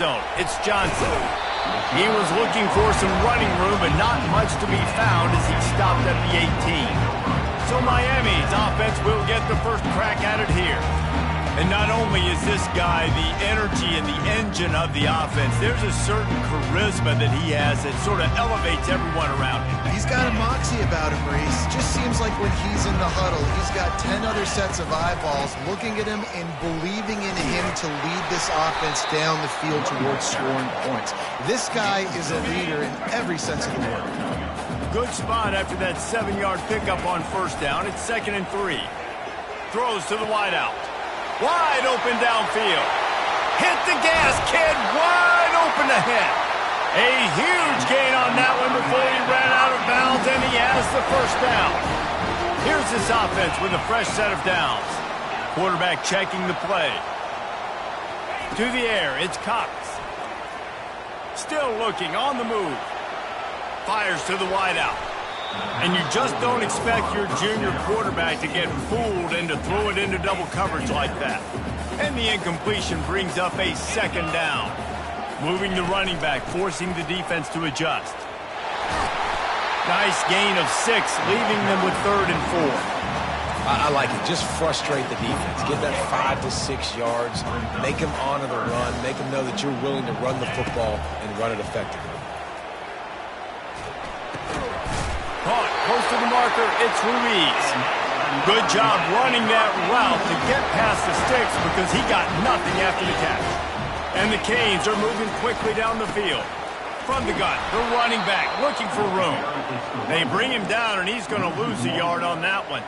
It's Johnson. He was looking for some running room, but not much to be found as he stopped at the 18. So Miami's offense will get the first crack at it here. And not only is this guy the energy and the engine of the offense, there's a certain charisma that he has that sort of elevates everyone around him. He's got a moxie about him, Reese. Just seems like when he's in the huddle, he's got 10 other sets of eyeballs looking at him and believing in him to lead this offense down the field towards scoring points. This guy is a leader in every sense of the word. Good spot after that 7-yard pickup on first down. It's 2nd and 3. Throws to the wideout. Wide open downfield. Hit the gas, kid. Wide open ahead. A huge gain on that one before he ran out of bounds, and he has the first down. Here's this offense with a fresh set of downs. Quarterback checking the play. To the air, it's Cox. Still looking, on the move. Fires to the wideout. And you just don't expect your junior quarterback to get fooled and to throw it into double coverage like that. And the incompletion brings up a 2nd down. Moving the running back, forcing the defense to adjust. Nice gain of 6, leaving them with 3rd and 4. I like it. Just frustrate the defense. Get that 5 to 6 yards. Make them honor the run. Make them know that you're willing to run the football and run it effectively. Caught, close to the marker, it's Ruiz. Good job running that route to get past the sticks because he got nothing after the catch. And the Canes are moving quickly down the field. From the gun, the running back looking for room. They bring him down, and he's going to lose a yard on that one.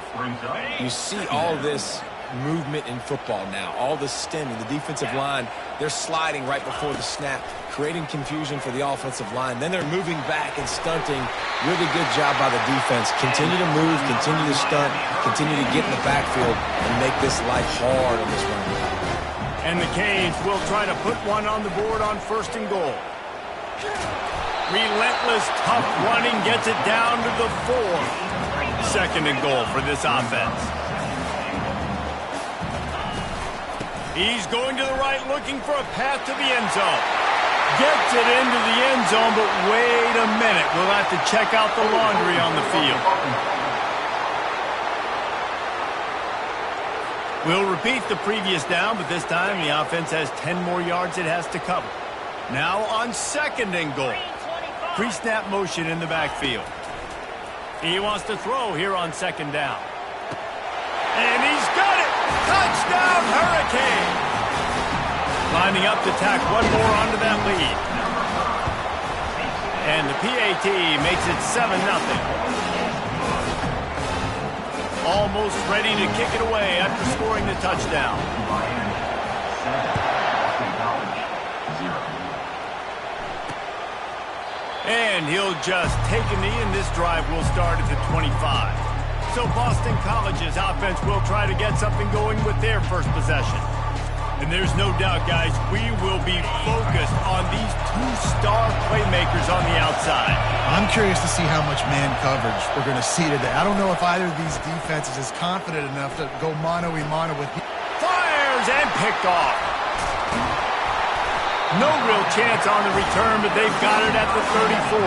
You see all this movement in football now, all the stemming, the defensive line, they're sliding right before the snap, creating confusion for the offensive line. Then they're moving back and stunting. Really good job by the defense. Continue to move, continue to stunt, continue to get in the backfield and make this life hard on this run. And the Canes will try to put one on the board on 1st and goal. Relentless, tough running gets it down to the 4. 2nd and goal for this offense. He's going to the right, looking for a path to the end zone. Gets it into the end zone, but wait a minute. We'll have to check out the laundry on the field. We'll repeat the previous down, but this time the offense has 10 more yards it has to cover. Now on 2nd and goal. Pre-snap motion in the backfield. He wants to throw here on 2nd down. And he's got it! Touchdown, Hurricane! Lining up to tack one more onto that lead. And the PAT makes it 7-0. Almost ready to kick it away after scoring the touchdown. And he'll just take a knee, and this drive will start at the 25. So Boston College's offense will try to get something going with their first possession. And there's no doubt, guys, we will be focused on these 2 star playmakers on the outside. I'm curious to see how much man coverage we're going to see today. I don't know if either of these defenses is confident enough to go mano-a-mano with... Fires and picked off. No real chance on the return, but they've got it at the 34.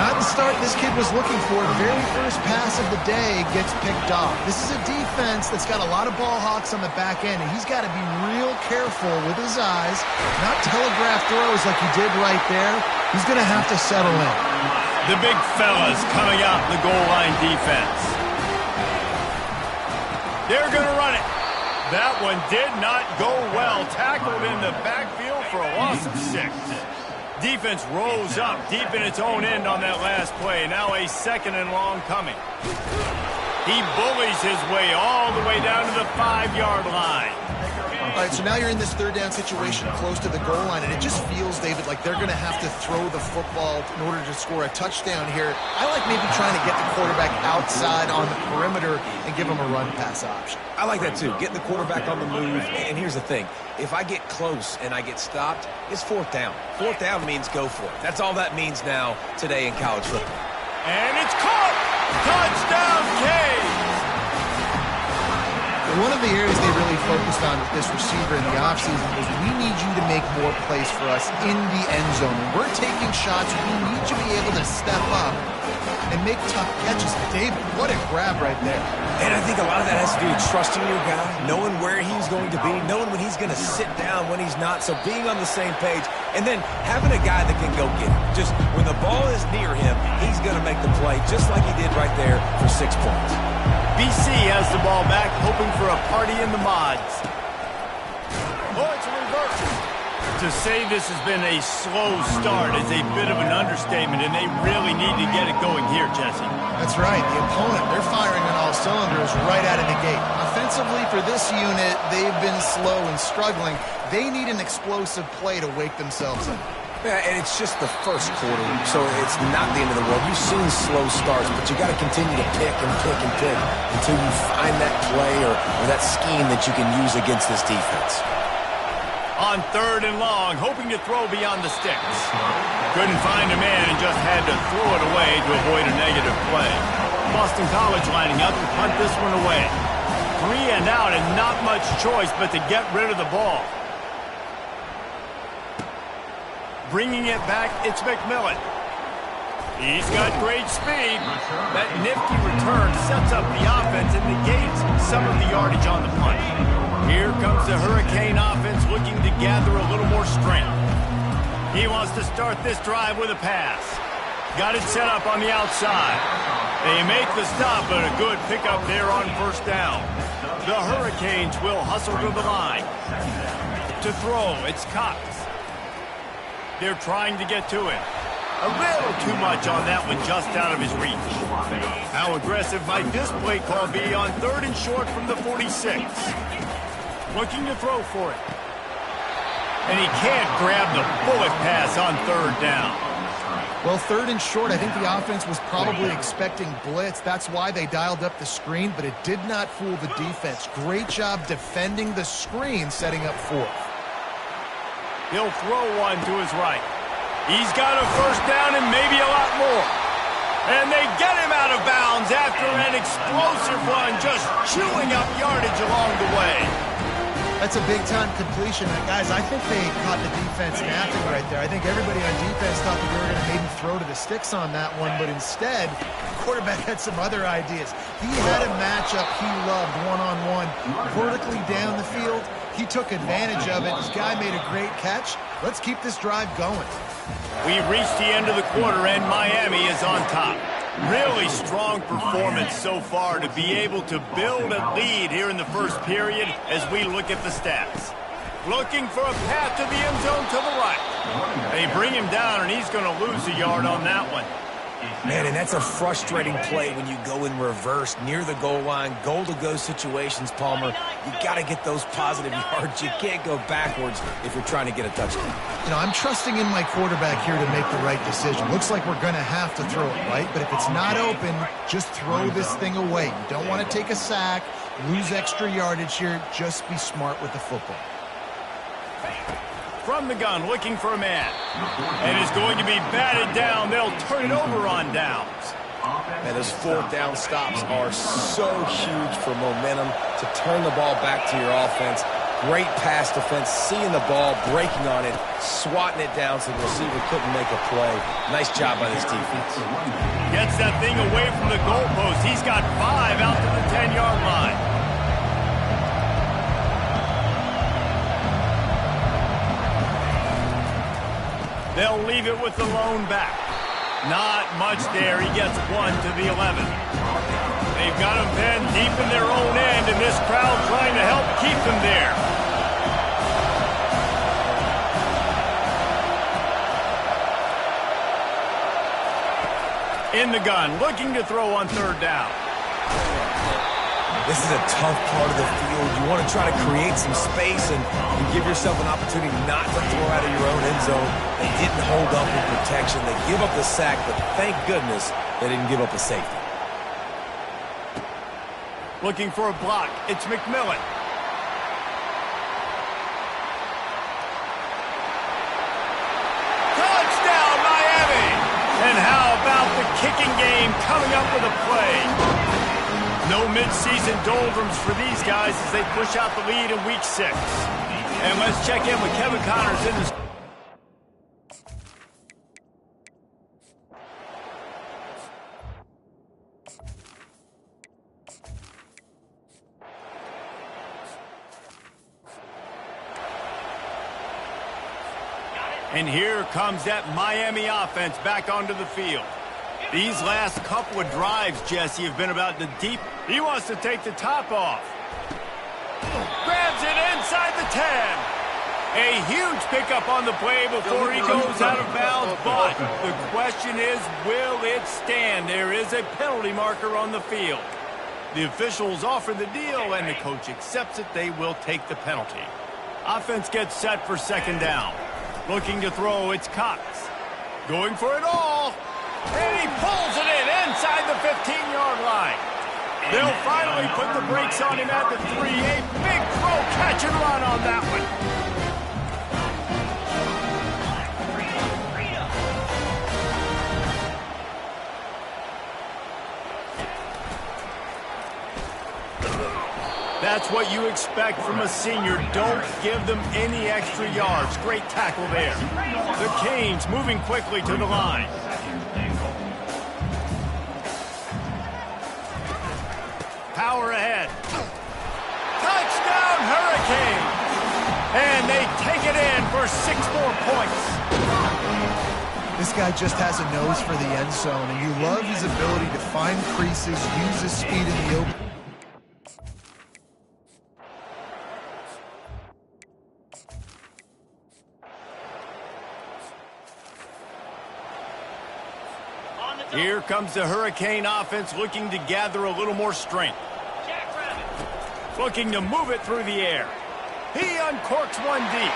Not the start this kid was looking for. The very first pass of the day gets picked off. This is a defense that's got a lot of ball hawks on the back end, and he's got to be real careful with his eyes, not telegraph throws like he did right there. He's going to have to settle in. The big fellas coming out in the goal line defense. They're going to run it. That one did not go well. Tackled in the backfield for a loss of 6. Defense rolls up deep in its own end on that last play. Now a 2nd and long coming. He bullies his way all the way down to the 5-yard line. All right, so now you're in this 3rd down situation close to the goal line, and it just feels, David, like they're going to have to throw the football in order to score a touchdown here. I like maybe trying to get the quarterback outside on the perimeter and give him a run-pass option. I like that, too. Get the quarterback on the move. And here's the thing. If I get close and I get stopped, it's 4th down. 4th down means go for it. That's all that means now today in college football. And it's caught! Touchdown, Canes! One of the areas they really focused on with this receiver in the offseason was we need you to make more plays for us in the end zone. When we're taking shots, we need you to be able to step up and make tough catches. David, what a grab right there. And I think a lot of that has to do with trusting your guy, knowing where he's going to be, knowing when he's going to sit down, when he's not. So being on the same page, and then having a guy that can go get it. Just when the ball is near him, he's going to make the play, just like he did right there for 6 points. BC has the ball back, hoping for a party in the mods. Oh, it's a reverse. To say this has been a slow start is a bit of an understatement, and they really need to get it going here, Jesse. That's right. The opponent, they're firing on all cylinders right out of the gate. Offensively, for this unit, they've been slow and struggling. They need an explosive play to wake themselves up. Yeah, and it's just the first quarter, so it's not the end of the world. You've seen slow starts, but you got to continue to pick and pick and pick until you find that play or that scheme that you can use against this defense. On 3rd and long, hoping to throw beyond the sticks. Couldn't find a man and just had to throw it away to avoid a negative play. Boston College lining up to punt this one away. 3 and out and not much choice but to get rid of the ball. Bringing it back, it's McMillan. He's got great speed. That nifty return sets up the offense and negates some of the yardage on the punt. Here comes the Hurricane offense looking to gather a little more strength. He wants to start this drive with a pass. Got it set up on the outside. They make the stop, but a good pickup there on 1st down. The Hurricanes will hustle to the line. To throw, it's Cox. They're trying to get to him. A little too much on that one, just out of his reach. How aggressive might this play call be on 3rd and short from the 46? Looking to throw for it. And he can't grab the bullet pass on 3rd down. Well, 3rd and short, I think the offense was probably expecting blitz. That's why they dialed up the screen, but it did not fool the defense. Great job defending the screen, setting up 4th. He'll throw one to his right. He's got a 1st down and maybe a lot more. And they get him out of bounds after an explosive run, just chewing up yardage along the way. That's a big-time completion. And guys, I think they caught the defense napping right there. I think everybody on defense thought that they were going to maybe throw to the sticks on that one, but instead, the quarterback had some other ideas. He had a matchup he loved one-on-one, vertically down the field. He took advantage of it. This guy made a great catch. Let's keep this drive going. We've reached the end of the quarter, and Miami is on top. Really strong performance so far to be able to build a lead here in the 1st period as we look at the stats. Looking for a path to the end zone to the right. They bring him down, and he's going to lose a yard on that one. Man, and that's a frustrating play when you go in reverse near the goal line, goal-to-go situations, Palmer. You got to get those positive yards. You can't go backwards if you're trying to get a touchdown. You know, I'm trusting in my quarterback here to make the right decision. Looks like we're going to have to throw it, right? But if it's not open, just throw this thing away. You don't want to take a sack, lose extra yardage here. Just be smart with the football. From the gun, looking for a man. And is going to be batted down. They'll turn it over on downs. And those 4th down stops are so huge for momentum to turn the ball back to your offense. Great pass defense, seeing the ball, breaking on it, swatting it down so the receiver couldn't make a play. Nice job by this defense. Gets that thing away from the goalpost. He's got 5 out to the 10-yard line. They'll leave it with the lone back. Not much there. He gets 1 to the 11. They've got him pinned deep in their own end, and this crowd trying to help keep them there. In the gun, looking to throw on 3rd down. This is a tough part of the field. You want to try to create some space and give yourself an opportunity not to throw out of your own end zone. They didn't hold up in protection. They give up the sack, but thank goodness they didn't give up a safety. Looking for a block. It's McMillan. Touchdown, Miami! And how about the kicking game coming up with a play? No mid-season doldrums for these guys as they push out the lead in Week 6. And let's check in with Kevin Connors in the... And here comes that Miami offense back onto the field. These last couple of drives, Jesse, have been about the deep. He wants to take the top off. Grabs it inside the 10. A huge pickup on the play before he goes out of bounds. But the question is, will it stand? There is a penalty marker on the field. The officials offer the deal, and the coach accepts it. They will take the penalty. Offense gets set for second down. Looking to throw, it's Cox. Going for it all. And he pulls it in inside the 15-yard line. They'll finally put the brakes on him at the 3. A big throw, catch and run on that one. That's what you expect from a senior. Don't give them any extra yards. Great tackle there. The Canes moving quickly to the line. Power ahead. Touchdown, Hurricane! And they take it in for 6 more points. This guy just has a nose for the end zone, and you love his ability to find creases, use his speed in the open. Here comes the Hurricane offense looking to gather a little more strength. Looking to move it through the air. He uncorks one deep.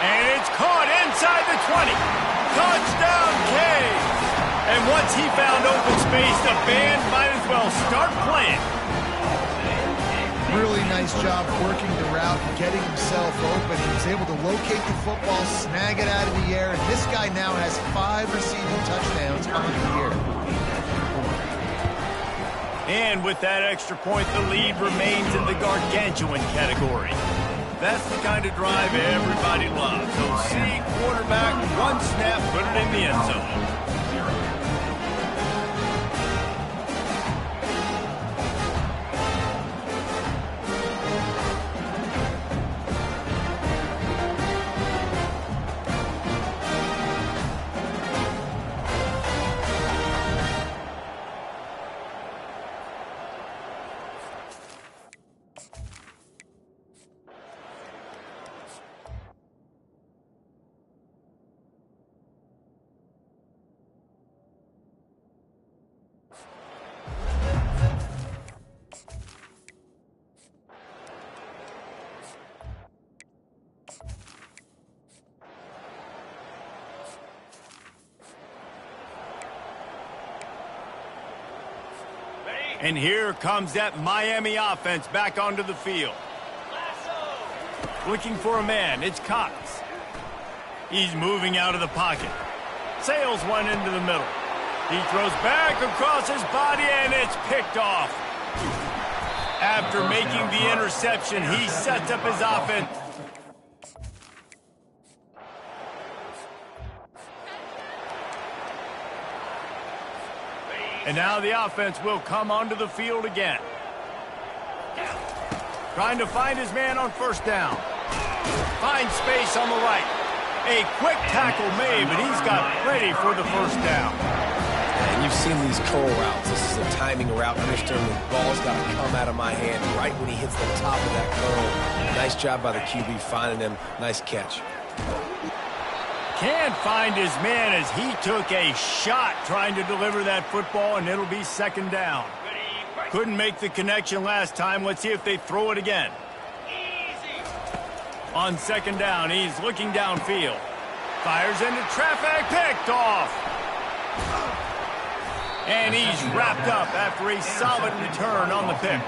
And it's caught inside the 20. Touchdown, Canes! And once he found open space, the band might as well start playing. Really nice job working the route and getting himself open. He was able to locate the football, snag it out of the air, and this guy now has 5 receiving touchdowns on the year. And with that extra point, the lead remains in the gargantuan category. That's the kind of drive everybody loves. So see quarterback, one snap, put it in the end zone. And here comes that Miami offense back onto the field. Looking for a man, it's Cox. He's moving out of the pocket. Sails one into the middle. He throws back across his body, and it's picked off. After making the interception, he sets up his offense. And now the offense will come onto the field again. Trying to find his man on first down. Finds space on the right. A quick tackle made, but he's got plenty for the first down. And you've seen these curl routes. This is a timing route. Understand the ball's got to come out of my hand right when he hits the top of that curl. Nice job by the QB finding him. Nice catch. Can't find his man as he took a shot trying to deliver that football, and it'll be second down. Couldn't make the connection last time. Let's see if they throw it again. On second down, he's looking downfield. Fires into traffic, picked off. And he's wrapped up after a solid return on the pick.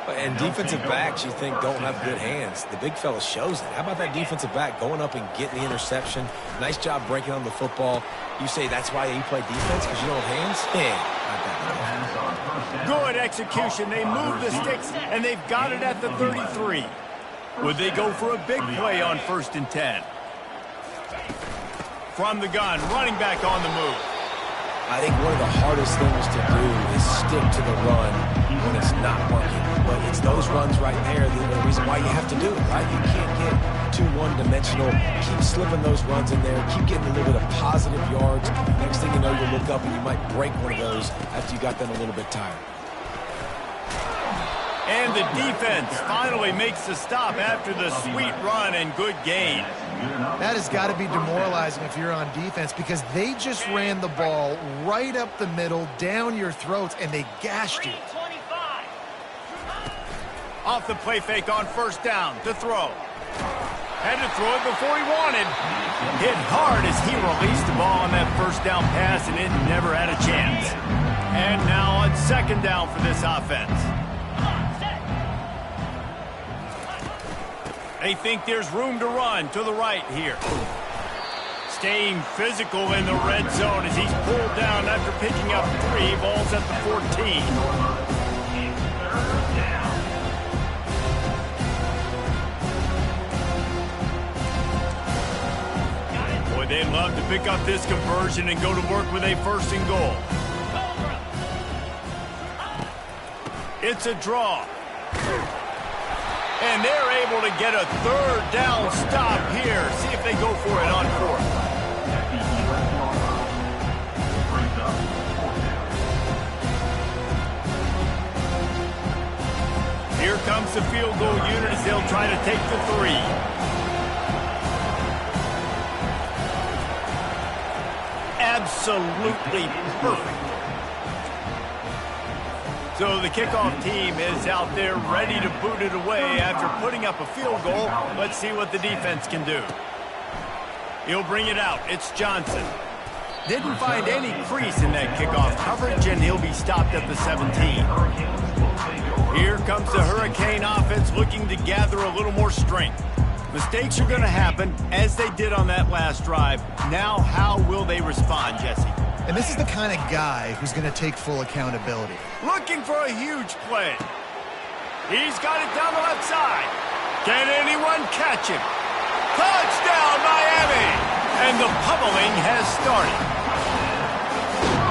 And defensive backs, you think, don't have good hands. The big fella shows it. How about that defensive back going up and getting the interception? Nice job breaking on the football. You say that's why you play defense, because you don't have hands? Yeah, not that. Good execution. They move the sticks, and they've got it at the 33. Would they go for a big play on 1st and 10? From the gun, running back on the move. I think one of the hardest things to do is stick to the run when it's not working. But it's those runs right there that are the reason why you have to do it, right? You can't get too one-dimensional. Keep slipping those runs in there. Keep getting a little bit of positive yards. Next thing you know, you look up and you might break one of those after you got them a little bit tired. And the defense finally makes the stop after the sweet run and good gain. That has got to be demoralizing if you're on defense because they just ran the ball right up the middle, down your throats, and they gashed you. Off the play fake on 1st down to throw. Had to throw it before he wanted. Hit hard as he released the ball on that 1st down pass, and it never had a chance. And now on 2nd down for this offense. They think there's room to run to the right here. Staying physical in the red zone as he's pulled down after picking up 3. Ball's at the 14. Boy, they'd love to pick up this conversion and go to work with a 1st and goal. It's a draw. And they're able to get a 3rd down stop here. See if they go for it on 4th. Here comes the field goal unit as they'll try to take the 3. Absolutely perfect. So the kickoff team is out there ready to boot it away after putting up a field goal. Let's see what the defense can do. He'll bring it out. It's Johnson. Didn't find any crease in that kickoff coverage, and he'll be stopped at the 17. Here comes the Hurricane offense looking to gather a little more strength. Mistakes are going to happen, as they did on that last drive. Now, how will they respond, Jesse? And this is the kind of guy who's going to take full accountability. Looking for a huge play. He's got it down the left side. Can anyone catch him? Touchdown, Miami! And the pummeling has started.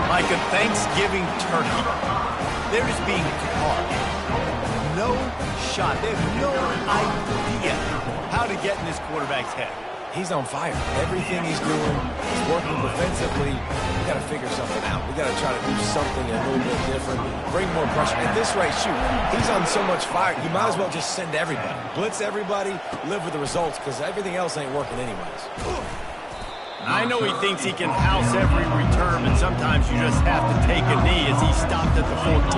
Like a Thanksgiving turkey. They're just being carved. No shot. They have no idea how to get in this quarterback's head. He's on fire. Everything he's doing, he's working defensively. We got to figure something out. We got to try to do something a little bit different. Bring more pressure. At this rate, shoot, he's on so much fire. You might as well just send everybody. Blitz everybody, live with the results, because everything else ain't working anyways. I know he thinks he can house every return, but sometimes you just have to take a knee as he stopped at the 14.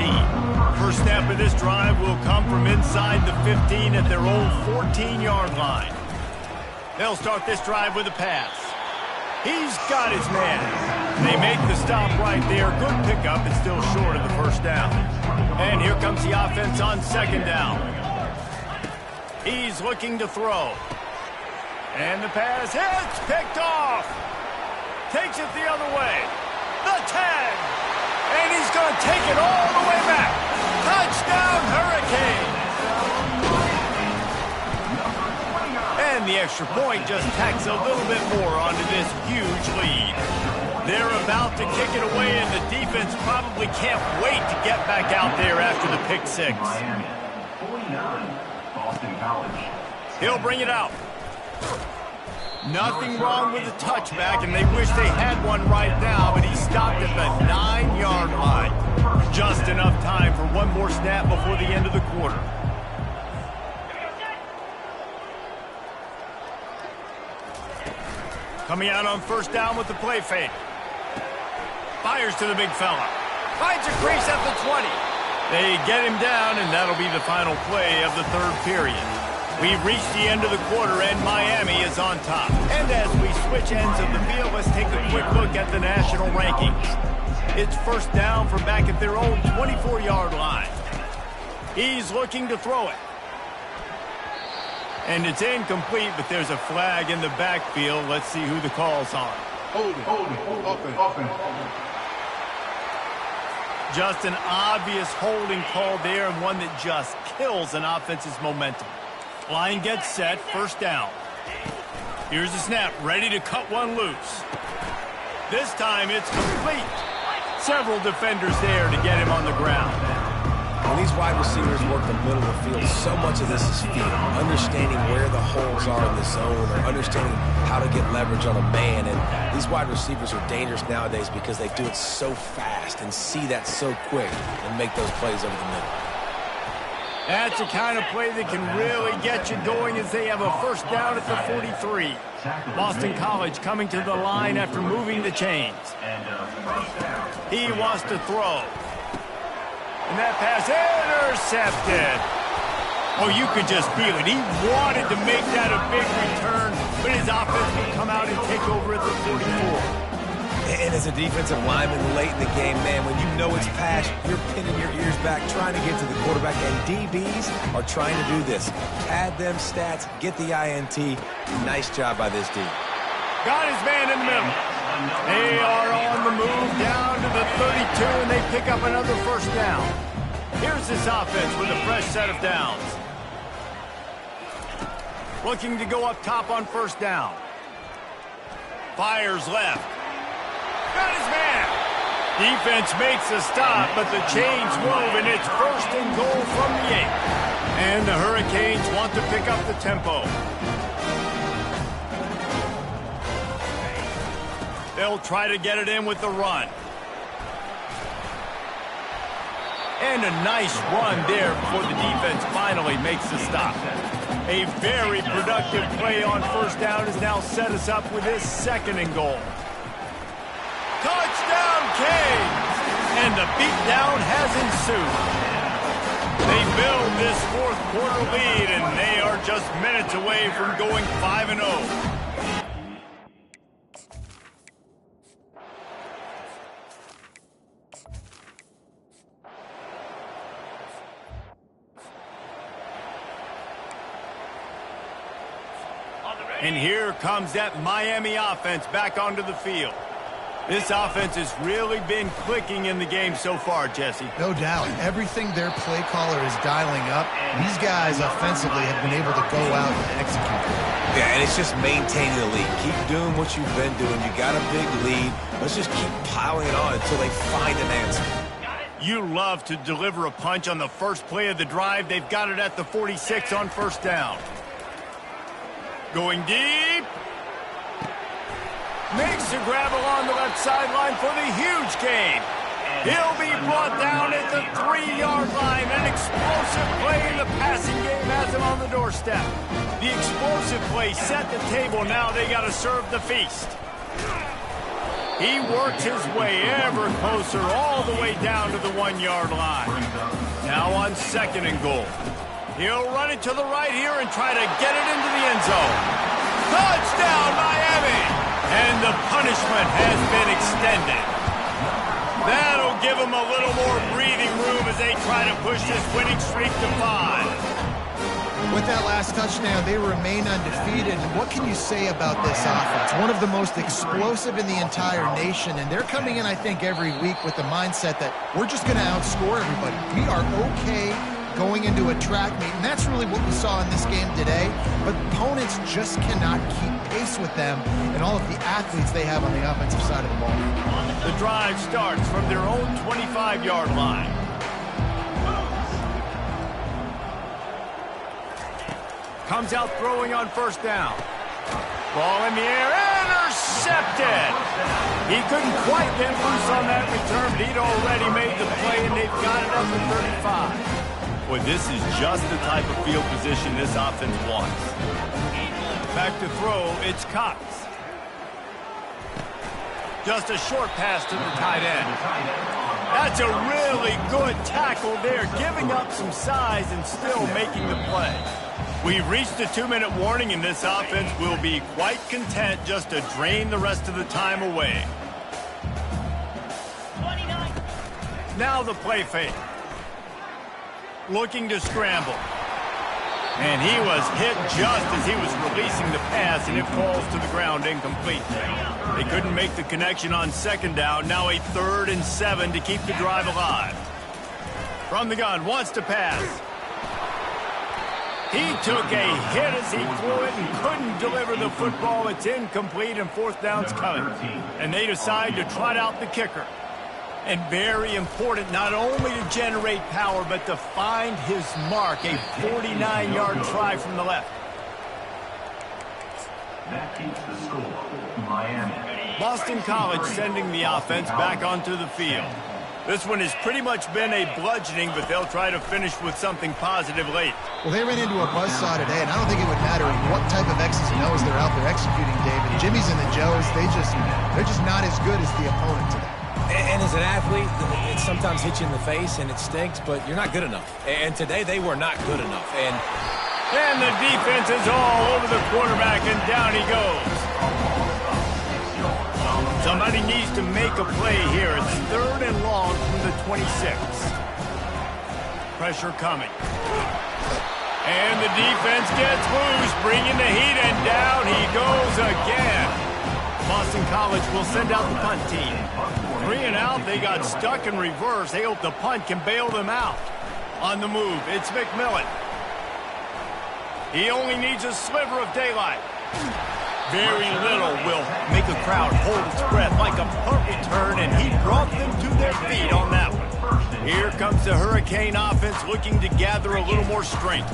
First snap of this drive will come from inside the 15 at their own 14-yard line. They'll start this drive with a pass. He's got his man. They make the stop right there. Good pickup and still short of the 1st down. And here comes the offense on 2nd down. He's looking to throw. And the pass hits, picked off. Takes it the other way. The tag. And he's going to take it all the way back. Touchdown, Hurricane. And the extra point just tacks a little bit more onto this huge lead. They're about to kick it away, and the defense probably can't wait to get back out there after the pick 6. He'll bring it out. Nothing wrong with the touchback, and they wish they had one right now, but he stopped at the 9-yard line. Just enough time for one more snap before the end of the quarter. Coming out on 1st down with the play fake. Fires to the big fella. Finds a crease at the 20. They get him down, and that'll be the final play of the 3rd period. We've reached the end of the quarter, and Miami is on top. And as we switch ends of the field, let's take a quick look at the national rankings. It's 1st down from back at their own 24-yard line. He's looking to throw it. And it's incomplete, but there's a flag in the backfield. Let's see who the call's on. Hold it. Just an obvious holding call there, and one that just kills an offense's momentum. Line gets set, first down. Here's the snap, ready to cut one loose. This time it's complete. Several defenders there to get him on the ground. When these wide receivers work the middle of the field, so much of this is feel, understanding where the holes are in the zone or understanding how to get leverage on a man. And these wide receivers are dangerous nowadays because they do it so fast and see that so quick and make those plays over the middle. That's the kind of play that can really get you going as they have a first down at the 43. Boston College coming to the line after moving the chains. He wants to throw. And that pass intercepted. Oh, you could just feel it. He wanted to make that a big return, but his offense will come out and take over at the 44. And as a defensive lineman late in the game, man, when you know it's pass, you're pinning your ears back, trying to get to the quarterback. And DBs are trying to do this. Pad them stats, get the INT. Nice job by this D. Got his man in the middle. They are on the move down to the 32, and they pick up another first down. Here's this offense with a fresh set of downs. Looking to go up top on first down. Fires left. Got his man. Defense makes a stop, but the chains move, and it's first and goal from the 8. And the Hurricanes want to pick up the tempo. They'll try to get it in with the run. And a nice run there before the defense finally makes the stop. A very productive play on first down has now set us up with this second and goal. Touchdown, Canes! And the beatdown has ensued. They build this fourth quarter lead, and they are just minutes away from going 5-0. And here comes that Miami offense back onto the field. This offense has really been clicking in the game so far, Jesse. No doubt. Everything their play caller is dialing up, these guys offensively have been able to go out and execute. Yeah, and it's just maintaining the lead. Keep doing what you've been doing. You got a big lead. Let's just keep piling it on until they find an answer. You love to deliver a punch on the first play of the drive. They've got it at the 46 on first down. Going deep. Makes the grab along the left sideline for the huge gain. He'll be brought down at the 3-yard line. An explosive play in the passing game has him on the doorstep. The explosive play set the table. Now they got to serve the feast. He works his way ever closer all the way down to the 1-yard line. Now on second and goal. He'll run it to the right here and try to get it into the end zone. Touchdown, Miami! And the punishment has been extended. That'll give them a little more breathing room as they try to push this winning streak to 5. With that last touchdown, they remain undefeated. And what can you say about this offense? One of the most explosive in the entire nation. And they're coming in, I think, every week with the mindset that we're just going to outscore everybody. We are okay going into a track meet, and that's really what we saw in this game today. But opponents just cannot keep pace with them and all of the athletes they have on the offensive side of the ball. The drive starts from their own 25-yard line. Comes out throwing on first down. Ball in the air, intercepted! He couldn't quite get loose on that return, but he'd already made the play, and they've got it up to 35. Boy, this is just the type of field position this offense wants. Back to throw, it's Cox. Just a short pass to the tight end. That's a really good tackle there, giving up some size and still making the play. We've reached the 2-minute warning, and this offense will be quite content just to drain the rest of the time away. Now the play fake. Looking to scramble. And he was hit just as he was releasing the pass, and it falls to the ground incomplete. They couldn't make the connection on second down. Now a 3rd and 7 to keep the drive alive. From the gun, wants to pass. He took a hit as he threw it and couldn't deliver the football. It's incomplete and 4th down's coming. And they decide to trot out the kicker. And very important, not only to generate power, but to find his mark. A 49-yard try from the left. That keeps the score, Miami. Boston College sending the offense back onto the field. This one has pretty much been a bludgeoning, but they'll try to finish with something positive late. Well, they ran into a buzzsaw today, and I don't think it would matter what type of X's and O's they're out there executing, David. Jimmy's and the Joes, they're just not as good as the opponent today. And as an athlete, it sometimes hits you in the face and it stinks, but you're not good enough. And today they were not good enough. And the defense is all over the quarterback, and down he goes. Somebody needs to make a play here. It's 3rd and long from the 26. Pressure coming. And the defense gets loose, bringing the heat, and down he goes again. Boston College will send out the punt team. 3 and out, they got stuck in reverse. They hope the punt can bail them out. On the move, it's McMillan. He only needs a sliver of daylight. Very little will make a crowd hold its breath like a punt return, and he brought them to their feet on that one. Here comes the Hurricane offense looking to gather a little more strength.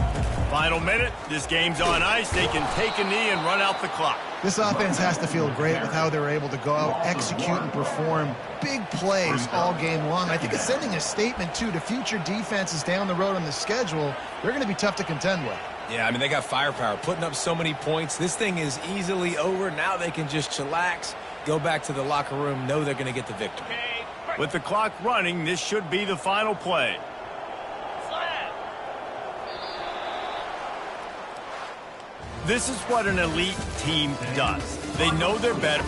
Final minute, this game's on ice. They can take a knee and run out the clock. This offense has to feel great with how they were able to go out, execute, and perform big plays all game long. I think it's sending a statement, too, to future defenses down the road on the schedule. They're going to be tough to contend with. yeah, I mean, they got firepower, putting up so many points. This thing is easily over. Now they can just chillax, go back to the locker room, know they're going to get the victory. With the clock running, this should be the final play. This is what an elite team does. They know they're better.